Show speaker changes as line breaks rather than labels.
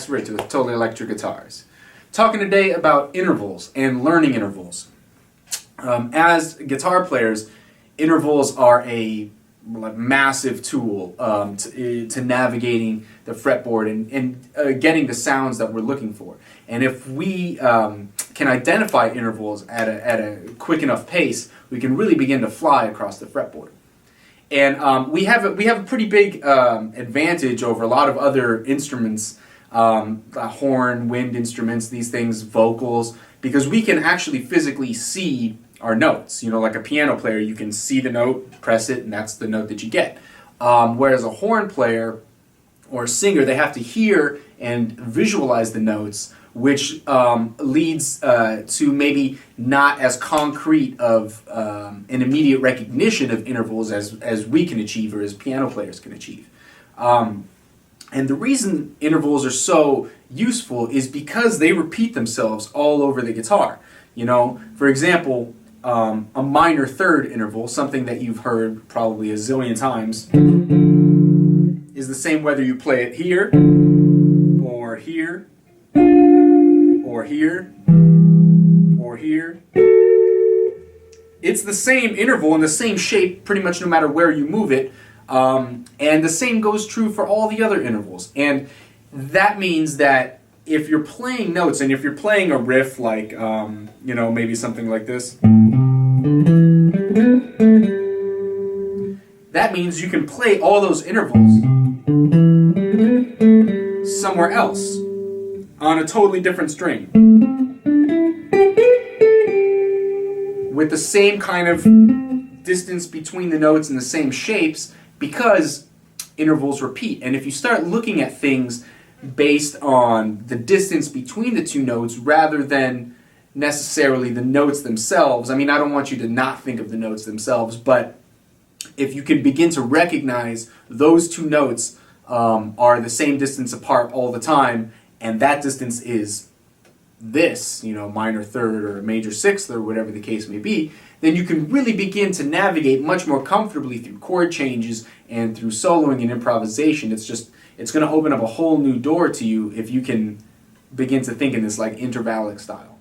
Sax Rich with Totally Electric Guitars. Talking today about intervals and learning intervals. As guitar players, intervals are a massive tool to navigating the fretboard and getting the sounds that we're looking for. And if we can identify intervals at a quick enough pace, we can really begin to fly across the fretboard. And we have a pretty big advantage over a lot of other instruments, horn, wind instruments, these things, vocals, because we can actually physically see our notes. You know, like a piano player, you can see the note, press it, and that's the note that you get. Whereas a horn player or a singer, they have to hear and visualize the notes, which leads to maybe not as concrete of an immediate recognition of intervals as we can achieve or as piano players can achieve. And the reason intervals are so useful is because they repeat themselves all over the guitar. You know, for example, a minor third interval, something that you've heard probably a zillion times, is the same whether you play it here, or here, or here, or here. It's the same interval and the same shape pretty much no matter where you move it, and the same goes true for all the other intervals. And that means that if you're playing notes, and if you're playing a riff like, you know, maybe something like this, that means you can play all those intervals somewhere else on a totally different string with the same kind of distance between the notes and the same shapes, because intervals repeat. And if you start looking at things based on the distance between the two notes rather than necessarily the notes themselves, I mean, I don't want you to not think of the notes themselves, but if you can begin to recognize those two notes are the same distance apart all the time, and that distance is this, you know, minor third or major sixth or whatever the case may be, then you can really begin to navigate much more comfortably through chord changes and through soloing and improvisation. It's going to open up a whole new door to you if you can begin to think in this like intervallic style.